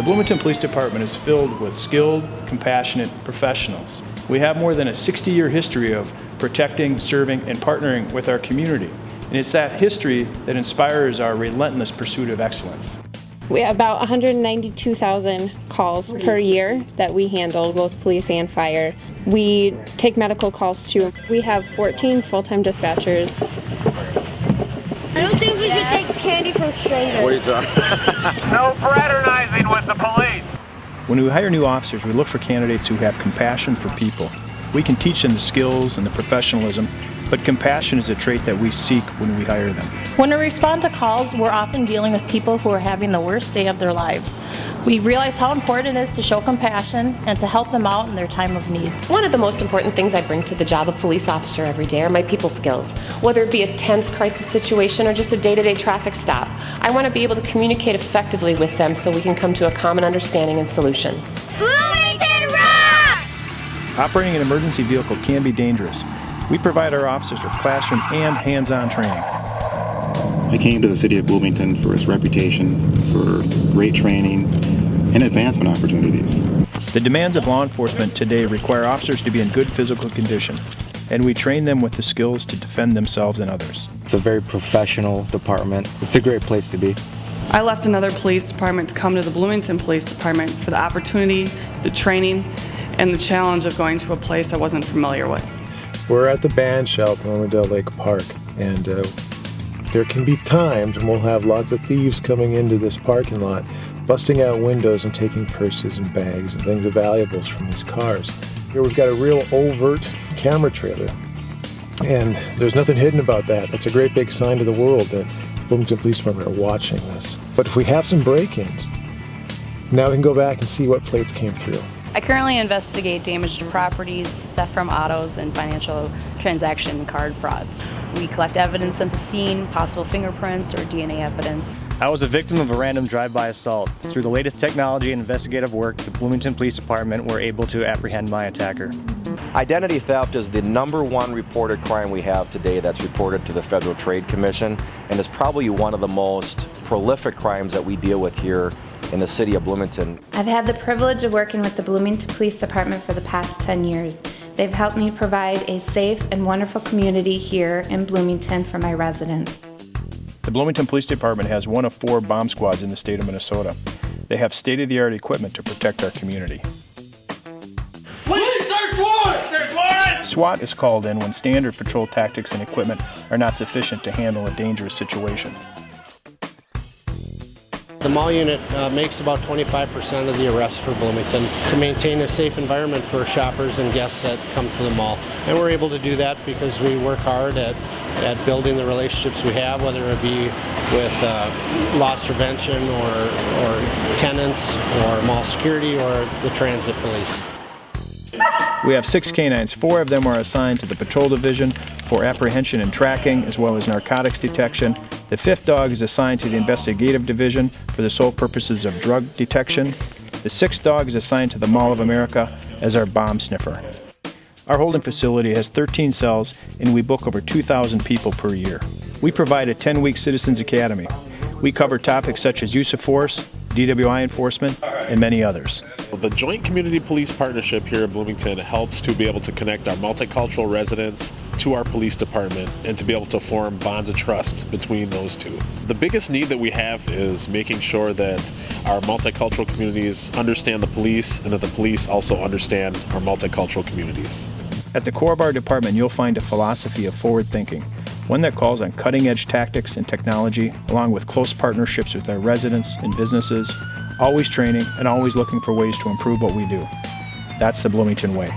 Bloomington Police Department is filled with skilled, compassionate professionals. We have more than a 60-year history of protecting, serving, and partnering with our community. And it's that history that inspires our relentless pursuit of excellence. We have about 192,000 calls per year that we handle, both police and fire. We take medical calls too. We have 14 full-time dispatchers. I don't think we should take candy from strangers. What are you talking? No fraternizing with the police. When we hire new officers, we look for candidates who have compassion for people. We can teach them the skills and the professionalism, but compassion is a trait that we seek when we hire them. When we respond to calls, we're often dealing with people who are having the worst day of their lives. We realize how important it is to show compassion and to help them out in their time of need. One of the most important things I bring to the job of police officer every day are my people skills. Whether it be a tense crisis situation or just a day-to-day traffic stop, I want to be able to communicate effectively with them so we can come to a common understanding and solution. Bloomington rock! Operating an emergency vehicle can be dangerous. We provide our officers with classroom and hands-on training. I came to the city of Bloomington for its reputation for great training and advancement opportunities. The demands of law enforcement today require officers to be in good physical condition, and we train them with the skills to defend themselves and others. It's a very professional department. It's a great place to be. I left another police department to come to the Bloomington Police Department for the opportunity, the training, and the challenge of going to a place I wasn't familiar with. We're at the band shelter in Liddell Lake Park, and there can be times when we'll have lots of thieves coming into this parking lot, busting out windows and taking purses and bags and things of valuables from these cars. Here we've got a real overt camera trailer, and there's nothing hidden about that. It's a great big sign to the world that Bloomington Police Department are watching this. But if we have some break-ins, now we can go back and see what plates came through. I currently investigate damaged properties, theft from autos, and financial transaction card frauds. We collect evidence at the scene, possible fingerprints or DNA evidence. I was a victim of a random drive-by assault. Through the latest technology and investigative work, the Bloomington Police Department were able to apprehend my attacker. Identity theft is the #1 reported crime we have today that's reported to the Federal Trade Commission, and is probably one of the most prolific crimes that we deal with here in the city of Bloomington. I've had the privilege of working with the Bloomington Police Department for the past 10 years. They've helped me provide a safe and wonderful community here in Bloomington for my residents. The Bloomington Police Department has one of 4 bomb squads in the state of Minnesota. They have state-of-the-art equipment to protect our community. Police, search warrant! Search warrant! SWAT is called in when standard patrol tactics and equipment are not sufficient to handle a dangerous situation. The mall unit makes about 25% of the arrests for Bloomington to maintain a safe environment for shoppers and guests that come to the mall. And we're able to do that because we work hard at building the relationships we have, whether it be with loss prevention or tenants or mall security or the transit police. We have 6 canines. 4 of them are assigned to the patrol division for apprehension and tracking, as well as narcotics detection. The 5th dog is assigned to the investigative division for the sole purposes of drug detection. The 6th dog is assigned to the Mall of America as our bomb sniffer. Our holding facility has 13 cells, and we book over 2,000 people per year. We provide a 10-week Citizens Academy. We cover topics such as use of force, DWI enforcement, and many others. The Joint Community Police Partnership here in Bloomington helps to be able to connect our multicultural residents to our police department and to be able to form bonds of trust between those two. The biggest need that we have is making sure that our multicultural communities understand the police and that the police also understand our multicultural communities. At the core of our department, you'll find a philosophy of forward thinking, one that calls on cutting-edge tactics and technology, along with close partnerships with our residents and businesses, always training and always looking for ways to improve what we do. That's the Bloomington way.